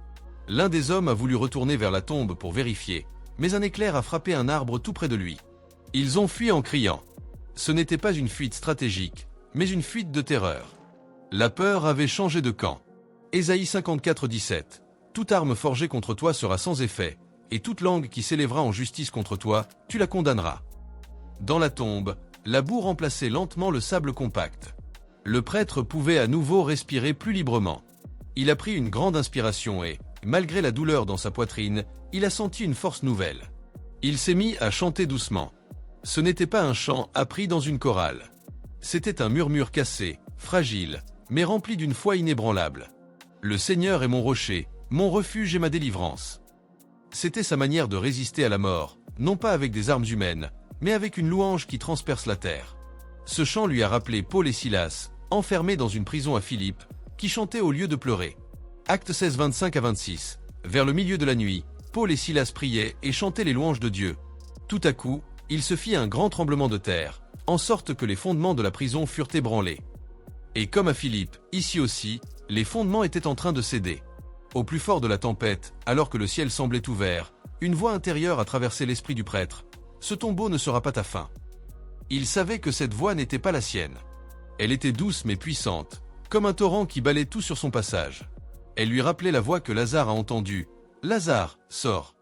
L'un des hommes a voulu retourner vers la tombe pour vérifier, mais un éclair a frappé un arbre tout près de lui. Ils ont fui en criant. Ce n'était pas une fuite stratégique, mais une fuite de terreur. La peur avait changé de camp. Ésaïe 54,17. Toute arme forgée contre toi sera sans effet, et toute langue qui s'élèvera en justice contre toi, tu la condamneras. Dans la tombe, la boue remplaçait lentement le sable compact. Le prêtre pouvait à nouveau respirer plus librement. Il a pris une grande inspiration et, malgré la douleur dans sa poitrine, il a senti une force nouvelle. Il s'est mis à chanter doucement. Ce n'était pas un chant appris dans une chorale. C'était un murmure cassé, fragile, mais rempli d'une foi inébranlable. Le Seigneur est mon rocher, mon refuge et ma délivrance. C'était sa manière de résister à la mort, non pas avec des armes humaines, mais avec une louange qui transperce la terre. Ce chant lui a rappelé Paul et Silas, enfermés dans une prison à Philippe, qui chantaient au lieu de pleurer. Actes 16, 25 à 26. Vers le milieu de la nuit, Paul et Silas priaient et chantaient les louanges de Dieu. Tout à coup, il se fit un grand tremblement de terre, en sorte que les fondements de la prison furent ébranlés. Et comme à Philippe, ici aussi, les fondements étaient en train de céder. Au plus fort de la tempête, alors que le ciel semblait ouvert, une voix intérieure a traversé l'esprit du prêtre. « Ce tombeau ne sera pas ta fin. » Il savait que cette voix n'était pas la sienne. Elle était douce mais puissante, comme un torrent qui balaie tout sur son passage. Elle lui rappelait la voix que Lazare a entendue. « Lazare, sors !»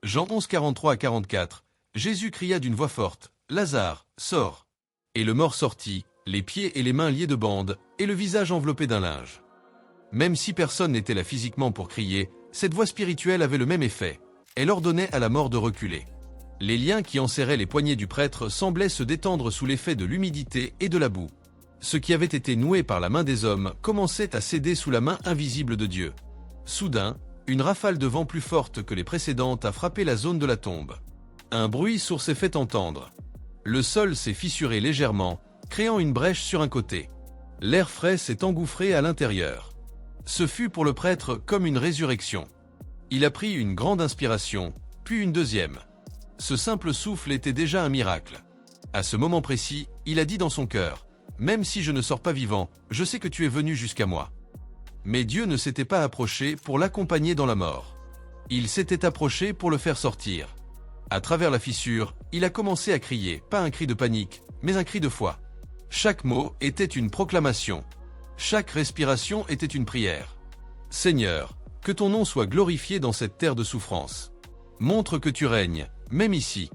Jean 11, 43 à 44. Jésus cria d'une voix forte. « Lazare, sors !» Et le mort sortit, les pieds et les mains liés de bandes, et le visage enveloppé d'un linge. Même si personne n'était là physiquement pour crier, cette voix spirituelle avait le même effet. Elle ordonnait à la mort de reculer. Les liens qui enserraient les poignets du prêtre semblaient se détendre sous l'effet de l'humidité et de la boue. Ce qui avait été noué par la main des hommes commençait à céder sous la main invisible de Dieu. Soudain, une rafale de vent plus forte que les précédentes a frappé la zone de la tombe. Un bruit sourd s'est fait entendre. Le sol s'est fissuré légèrement, créant une brèche sur un côté. L'air frais s'est engouffré à l'intérieur. Ce fut pour le prêtre comme une résurrection. Il a pris une grande inspiration, puis une deuxième. Ce simple souffle était déjà un miracle. À ce moment précis, il a dit dans son cœur, « Même si je ne sors pas vivant, je sais que tu es venu jusqu'à moi. » Mais Dieu ne s'était pas approché pour l'accompagner dans la mort. Il s'était approché pour le faire sortir. À travers la fissure, il a commencé à crier, pas un cri de panique, mais un cri de foi. Chaque mot était une proclamation. Chaque respiration était une prière. « Seigneur, que ton nom soit glorifié dans cette terre de souffrance. Montre que tu règnes, même ici. »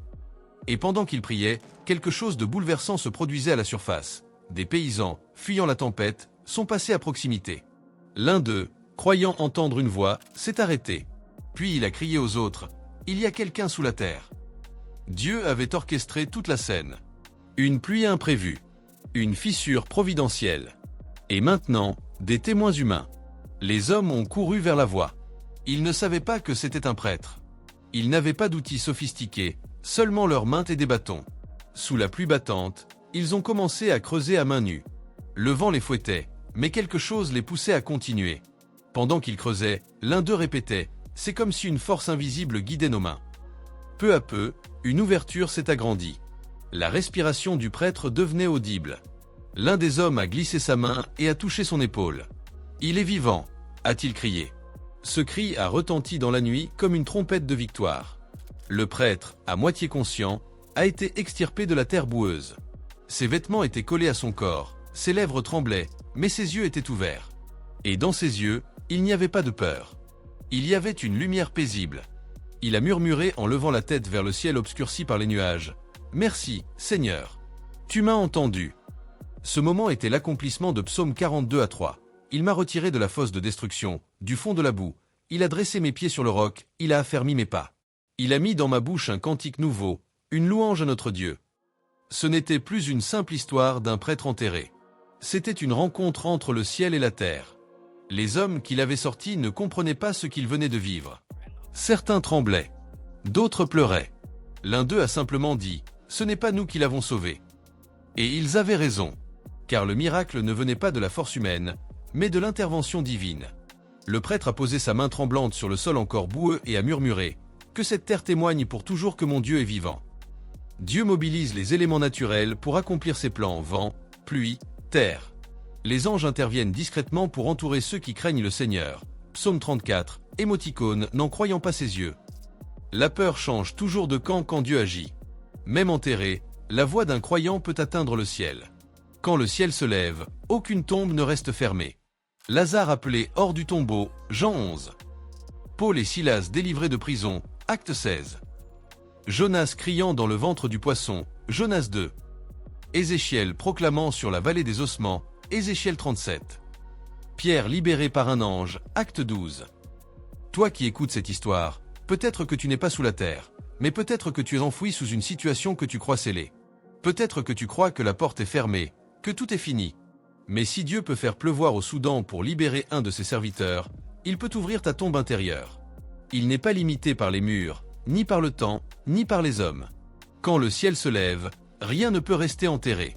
Et pendant qu'il priait, quelque chose de bouleversant se produisait à la surface. Des paysans, fuyant la tempête, sont passés à proximité. L'un d'eux, croyant entendre une voix, s'est arrêté. Puis il a crié aux autres, « Il y a quelqu'un sous la terre. » Dieu avait orchestré toute la scène. Une pluie imprévue. Une fissure providentielle. Et maintenant, des témoins humains. Les hommes ont couru vers la voix. Ils ne savaient pas que c'était un prêtre. Ils n'avaient pas d'outils sophistiqués, seulement leurs mains et des bâtons. Sous la pluie battante, ils ont commencé à creuser à main nue. Le vent les fouettait, mais quelque chose les poussait à continuer. Pendant qu'ils creusaient, l'un d'eux répétait « C'est comme si une force invisible guidait nos mains. » Peu à peu, une ouverture s'est agrandie. La respiration du prêtre devenait audible. L'un des hommes a glissé sa main et a touché son épaule. « Il est vivant !» a-t-il crié. Ce cri a retenti dans la nuit comme une trompette de victoire. Le prêtre, à moitié conscient, a été extirpé de la terre boueuse. Ses vêtements étaient collés à son corps, ses lèvres tremblaient, mais ses yeux étaient ouverts. Et dans ses yeux, il n'y avait pas de peur. Il y avait une lumière paisible. Il a murmuré en levant la tête vers le ciel obscurci par les nuages. « Merci, Seigneur. Tu m'as entendu. » Ce moment était l'accomplissement de Psaume 42 à 3. Il m'a retiré de la fosse de destruction, du fond de la boue. Il a dressé mes pieds sur le roc, il a affermi mes pas. Il a mis dans ma bouche un cantique nouveau, une louange à notre Dieu. Ce n'était plus une simple histoire d'un prêtre enterré. C'était une rencontre entre le ciel et la terre. Les hommes qui l'avaient sorti ne comprenaient pas ce qu'ils venaient de vivre. Certains tremblaient. D'autres pleuraient. L'un d'eux a simplement dit « Ce n'est pas nous qui l'avons sauvé ». Et ils avaient raison. Car le miracle ne venait pas de la force humaine, mais de l'intervention divine. Le prêtre a posé sa main tremblante sur le sol encore boueux et a murmuré « Que cette terre témoigne pour toujours que mon Dieu est vivant ». Dieu mobilise les éléments naturels pour accomplir ses plans, vent, pluie, terre. Les anges interviennent discrètement pour entourer ceux qui craignent le Seigneur. Psaume 34, émoticône, n'en croyant pas ses yeux. La peur change toujours de camp quand Dieu agit. Même enterré, la voix d'un croyant peut atteindre le ciel. Quand le ciel se lève, aucune tombe ne reste fermée. Lazare appelé hors du tombeau, Jean 11. Paul et Silas délivrés de prison, Acte 16. Jonas criant dans le ventre du poisson, Jonas 2. Ézéchiel proclamant sur la vallée des ossements, Ézéchiel 37. Pierre libéré par un ange, Acte 12. Toi qui écoutes cette histoire, peut-être que tu n'es pas sous la terre, mais peut-être que tu es enfoui sous une situation que tu crois scellée. Peut-être que tu crois que la porte est fermée, que tout est fini. Mais si Dieu peut faire pleuvoir au Soudan pour libérer un de ses serviteurs, il peut ouvrir ta tombe intérieure. Il n'est pas limité par les murs, ni par le temps, ni par les hommes. Quand le ciel se lève, rien ne peut rester enterré.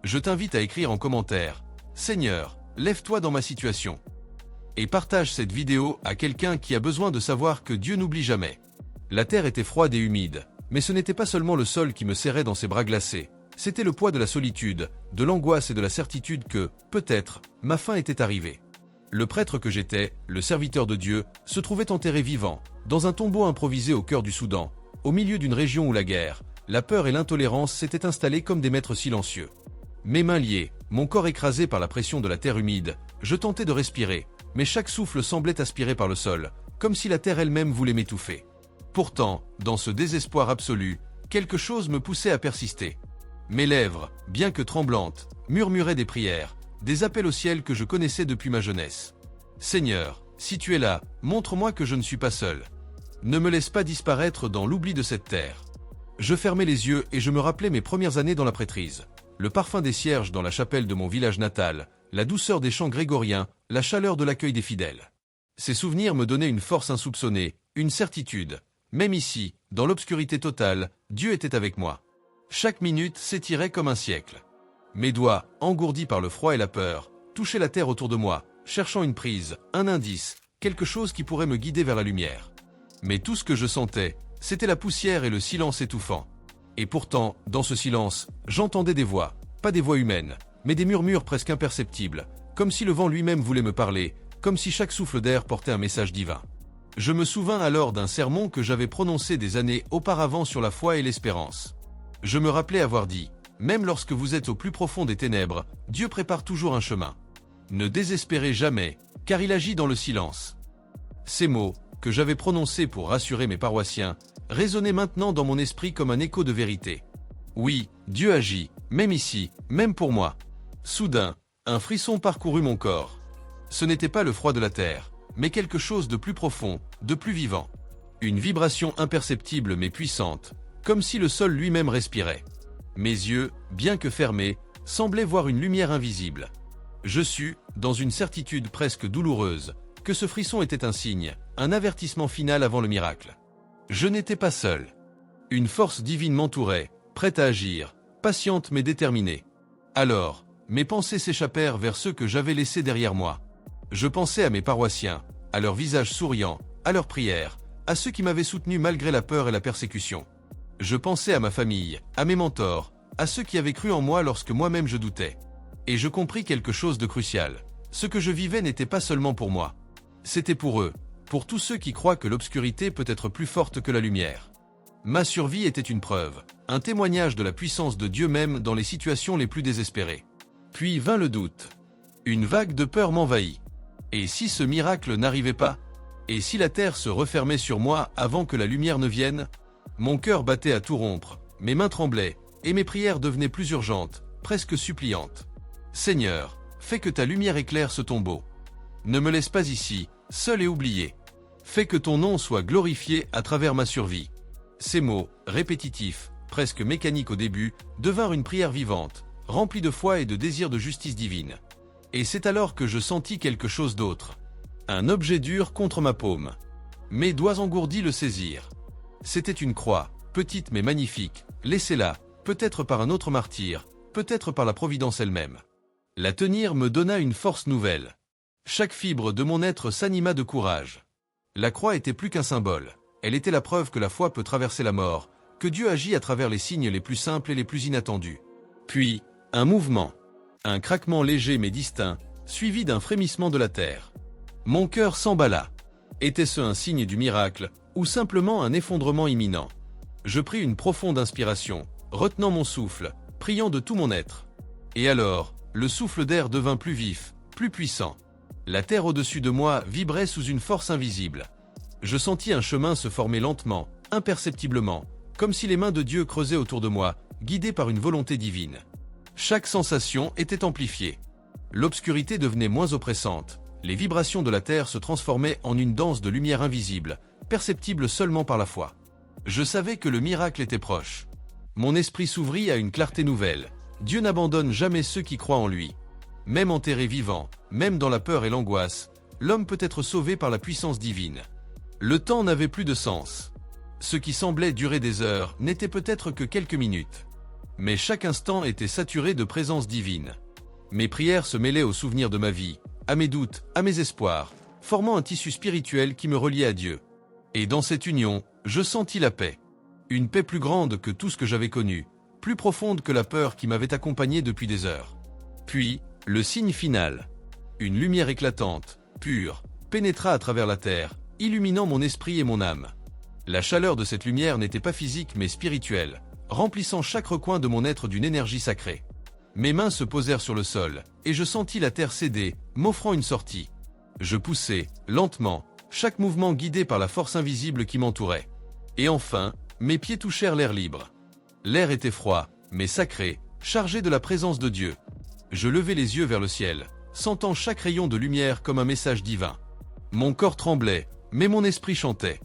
Je t'invite à écrire en commentaire « Seigneur, lève-toi dans ma situation » et partage cette vidéo à quelqu'un qui a besoin de savoir que Dieu n'oublie jamais. La terre était froide et humide, mais ce n'était pas seulement le sol qui me serrait dans ses bras glacés. C'était le poids de la solitude, de l'angoisse et de la certitude que, peut-être, ma fin était arrivée. Le prêtre que j'étais, le serviteur de Dieu, se trouvait enterré vivant, dans un tombeau improvisé au cœur du Soudan, au milieu d'une région où la guerre, la peur et l'intolérance s'étaient installés comme des maîtres silencieux. Mes mains liées, mon corps écrasé par la pression de la terre humide, je tentais de respirer, mais chaque souffle semblait aspiré par le sol, comme si la terre elle-même voulait m'étouffer. Pourtant, dans ce désespoir absolu, quelque chose me poussait à persister. Mes lèvres, bien que tremblantes, murmuraient des prières, des appels au ciel que je connaissais depuis ma jeunesse. « Seigneur, si tu es là, montre-moi que je ne suis pas seul. Ne me laisse pas disparaître dans l'oubli de cette terre. Je fermais les yeux et je me rappelais mes premières années dans la prêtrise. Le parfum des cierges dans la chapelle de mon village natal, la douceur des chants grégoriens, la chaleur de l'accueil des fidèles. Ces souvenirs me donnaient une force insoupçonnée, une certitude. Même ici, dans l'obscurité totale, Dieu était avec moi. Chaque minute s'étirait comme un siècle. Mes doigts, engourdis par le froid et la peur, touchaient la terre autour de moi, cherchant une prise, un indice, quelque chose qui pourrait me guider vers la lumière. Mais tout ce que je sentais, c'était la poussière et le silence étouffant. Et pourtant, dans ce silence, j'entendais des voix, pas des voix humaines, mais des murmures presque imperceptibles, comme si le vent lui-même voulait me parler, comme si chaque souffle d'air portait un message divin. Je me souvins alors d'un sermon que j'avais prononcé des années auparavant sur la foi et l'espérance. Je me rappelais avoir dit « Même lorsque vous êtes au plus profond des ténèbres, Dieu prépare toujours un chemin. Ne désespérez jamais, car il agit dans le silence. » Ces mots, que j'avais prononcés pour rassurer mes paroissiens, résonnaient maintenant dans mon esprit comme un écho de vérité. Oui, Dieu agit, même ici, même pour moi. Soudain, un frisson parcourut mon corps. Ce n'était pas le froid de la terre, mais quelque chose de plus profond, de plus vivant. Une vibration imperceptible mais puissante, comme si le sol lui-même respirait. Mes yeux, bien que fermés, semblaient voir une lumière invisible. Je sus, dans une certitude presque douloureuse, que ce frisson était un signe, un avertissement final avant le miracle. Je n'étais pas seul. Une force divine m'entourait, prête à agir, patiente mais déterminée. Alors, mes pensées s'échappèrent vers ceux que j'avais laissés derrière moi. Je pensais à mes paroissiens, à leurs visages souriants, à leurs prières, à ceux qui m'avaient soutenu malgré la peur et la persécution. Je pensais à ma famille, à mes mentors, à ceux qui avaient cru en moi lorsque moi-même je doutais. Et je compris quelque chose de crucial. Ce que je vivais n'était pas seulement pour moi. C'était pour eux, pour tous ceux qui croient que l'obscurité peut être plus forte que la lumière. Ma survie était une preuve, un témoignage de la puissance de Dieu même dans les situations les plus désespérées. Puis vint le doute. Une vague de peur m'envahit. Et si ce miracle n'arrivait pas? Et si la terre se refermait sur moi avant que la lumière ne vienne? Mon cœur battait à tout rompre, mes mains tremblaient, et mes prières devenaient plus urgentes, presque suppliantes. Seigneur, fais que ta lumière éclaire ce tombeau. Ne me laisse pas ici, seul et oublié. Fais que ton nom soit glorifié à travers ma survie. Ces mots, répétitifs, presque mécaniques au début, devinrent une prière vivante, remplie de foi et de désir de justice divine. Et c'est alors que je sentis quelque chose d'autre. Un objet dur contre ma paume. Mes doigts engourdis le saisirent. C'était une croix, petite mais magnifique, laissée là, peut-être par un autre martyr, peut-être par la Providence elle-même. La tenir me donna une force nouvelle. Chaque fibre de mon être s'anima de courage. La croix était plus qu'un symbole, elle était la preuve que la foi peut traverser la mort, que Dieu agit à travers les signes les plus simples et les plus inattendus. Puis, un mouvement. Un craquement léger mais distinct, suivi d'un frémissement de la terre. Mon cœur s'emballa. Était-ce un signe du miracle, ou simplement un effondrement imminent? Je pris une profonde inspiration, retenant mon souffle, priant de tout mon être. Et alors, le souffle d'air devint plus vif, plus puissant. La terre au-dessus de moi vibrait sous une force invisible. Je sentis un chemin se former lentement, imperceptiblement, comme si les mains de Dieu creusaient autour de moi, guidées par une volonté divine. Chaque sensation était amplifiée. L'obscurité devenait moins oppressante, les vibrations de la terre se transformaient en une danse de lumière invisible, perceptible seulement par la foi. Je savais que le miracle était proche. Mon esprit s'ouvrit à une clarté nouvelle. Dieu n'abandonne jamais ceux qui croient en lui. Même enterré vivant, même dans la peur et l'angoisse, l'homme peut être sauvé par la puissance divine. Le temps n'avait plus de sens. Ce qui semblait durer des heures n'était peut-être que quelques minutes. Mais chaque instant était saturé de présence divine. Mes prières se mêlaient aux souvenirs de ma vie, à mes doutes, à mes espoirs, formant un tissu spirituel qui me reliait à Dieu. Et dans cette union, je sentis la paix. Une paix plus grande que tout ce que j'avais connu, plus profonde que la peur qui m'avait accompagné depuis des heures. Puis, le signe final. Une lumière éclatante, pure, pénétra à travers la terre, illuminant mon esprit et mon âme. La chaleur de cette lumière n'était pas physique mais spirituelle, remplissant chaque recoin de mon être d'une énergie sacrée. Mes mains se posèrent sur le sol, et je sentis la terre céder, m'offrant une sortie. Je poussai, lentement, chaque mouvement guidé par la force invisible qui m'entourait. Et enfin, mes pieds touchèrent l'air libre. L'air était froid, mais sacré, chargé de la présence de Dieu. Je levai les yeux vers le ciel, sentant chaque rayon de lumière comme un message divin. Mon corps tremblait, mais mon esprit chantait.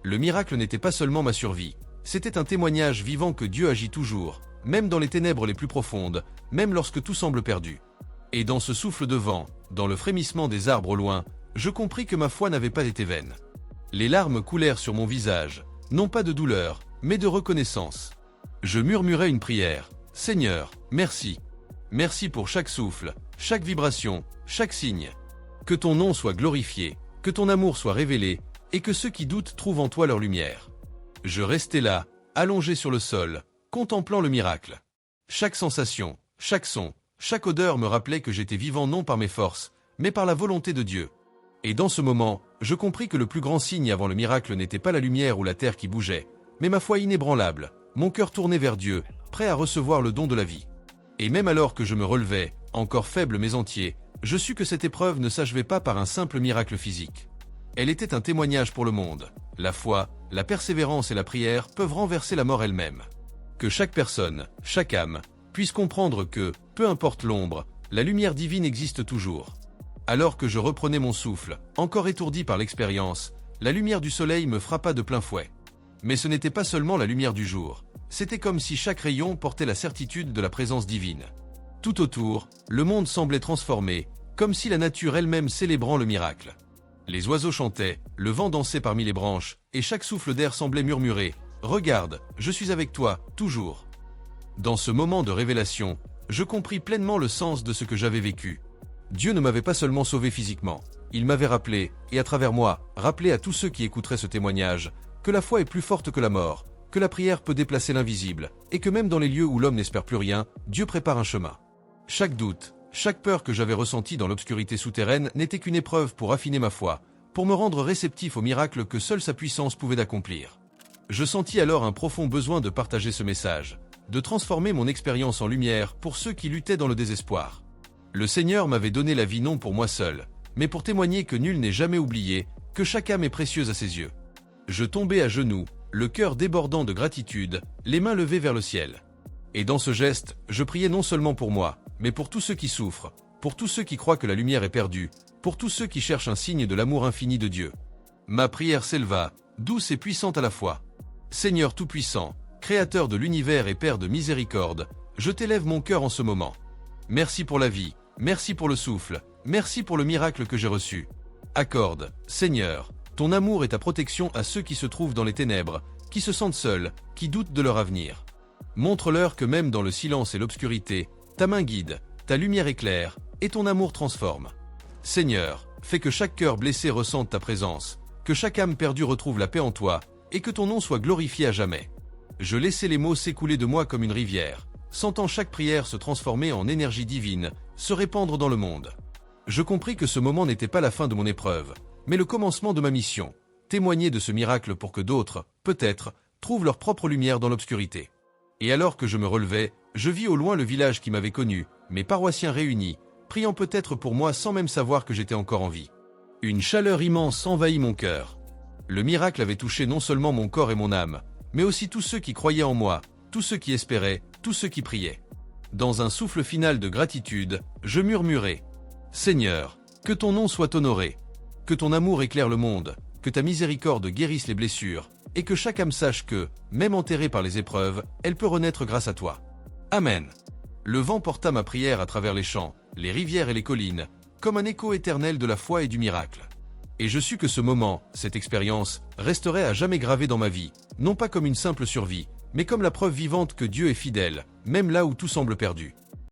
Le miracle n'était pas seulement ma survie, c'était un témoignage vivant que Dieu agit toujours, même dans les ténèbres les plus profondes, même lorsque tout semble perdu. Et dans ce souffle de vent, dans le frémissement des arbres au loin, je compris que ma foi n'avait pas été vaine. Les larmes coulèrent sur mon visage, non pas de douleur, mais de reconnaissance. Je murmurai une prière. « Seigneur, merci. Merci pour chaque souffle, chaque vibration, chaque signe. Que ton nom soit glorifié, que ton amour soit révélé, et que ceux qui doutent trouvent en toi leur lumière. » Je restais là, allongé sur le sol, contemplant le miracle. Chaque sensation, chaque son, chaque odeur me rappelait que j'étais vivant non par mes forces, mais par la volonté de Dieu. Et dans ce moment, je compris que le plus grand signe avant le miracle n'était pas la lumière ou la terre qui bougeait, mais ma foi inébranlable, mon cœur tourné vers Dieu, prêt à recevoir le don de la vie. Et même alors que je me relevais, encore faible mais entier, je sus que cette épreuve ne s'achevait pas par un simple miracle physique. Elle était un témoignage pour le monde. La foi, la persévérance et la prière peuvent renverser la mort elle-même. Que chaque personne, chaque âme, puisse comprendre que, peu importe l'ombre, la lumière divine existe toujours. Alors que je reprenais mon souffle, encore étourdi par l'expérience, la lumière du soleil me frappa de plein fouet. Mais ce n'était pas seulement la lumière du jour, c'était comme si chaque rayon portait la certitude de la présence divine. Tout autour, le monde semblait transformé, comme si la nature elle-même célébrant le miracle. Les oiseaux chantaient, le vent dansait parmi les branches, et chaque souffle d'air semblait murmurer « Regarde, je suis avec toi, toujours ». Dans ce moment de révélation, je compris pleinement le sens de ce que j'avais vécu. Dieu ne m'avait pas seulement sauvé physiquement, il m'avait rappelé, et à travers moi, rappelé à tous ceux qui écouteraient ce témoignage, que la foi est plus forte que la mort, que la prière peut déplacer l'invisible, et que même dans les lieux où l'homme n'espère plus rien, Dieu prépare un chemin. Chaque doute, chaque peur que j'avais ressentie dans l'obscurité souterraine n'était qu'une épreuve pour affiner ma foi, pour me rendre réceptif au miracle que seule sa puissance pouvait accomplir. Je sentis alors un profond besoin de partager ce message, de transformer mon expérience en lumière pour ceux qui luttaient dans le désespoir. Le Seigneur m'avait donné la vie non pour moi seul, mais pour témoigner que nul n'est jamais oublié, que chaque âme est précieuse à ses yeux. Je tombai à genoux, le cœur débordant de gratitude, les mains levées vers le ciel. Et dans ce geste, je priais non seulement pour moi, mais pour tous ceux qui souffrent, pour tous ceux qui croient que la lumière est perdue, pour tous ceux qui cherchent un signe de l'amour infini de Dieu. Ma prière s'éleva, douce et puissante à la fois. Seigneur Tout-Puissant, Créateur de l'univers et Père de miséricorde, je t'élève mon cœur en ce moment. Merci pour la vie, merci pour le souffle, merci pour le miracle que j'ai reçu. Accorde, Seigneur, ton amour et ta protection à ceux qui se trouvent dans les ténèbres, qui se sentent seuls, qui doutent de leur avenir. Montre-leur que même dans le silence et l'obscurité, ta main guide, ta lumière éclaire, et ton amour transforme. Seigneur, fais que chaque cœur blessé ressente ta présence, que chaque âme perdue retrouve la paix en toi, et que ton nom soit glorifié à jamais. Je laissais les mots s'écouler de moi comme une rivière, sentant chaque prière se transformer en énergie divine, se répandre dans le monde. Je compris que ce moment n'était pas la fin de mon épreuve, mais le commencement de ma mission, témoigner de ce miracle pour que d'autres, peut-être, trouvent leur propre lumière dans l'obscurité. Et alors que je me relevais, je vis au loin le village qui m'avait connu, mes paroissiens réunis, priant peut-être pour moi sans même savoir que j'étais encore en vie. Une chaleur immense envahit mon cœur. Le miracle avait touché non seulement mon corps et mon âme, mais aussi tous ceux qui croyaient en moi, tous ceux qui espéraient, tous ceux qui priaient. Dans un souffle final de gratitude, je murmurai « Seigneur, que ton nom soit honoré, que ton amour éclaire le monde, que ta miséricorde guérisse les blessures, et que chaque âme sache que, même enterrée par les épreuves, elle peut renaître grâce à toi. Amen. » Le vent porta ma prière à travers les champs, les rivières et les collines, comme un écho éternel de la foi et du miracle. Et je sus que ce moment, cette expérience, resterait à jamais gravée dans ma vie, non pas comme une simple survie, mais comme la preuve vivante que Dieu est fidèle, même là où tout semble perdu.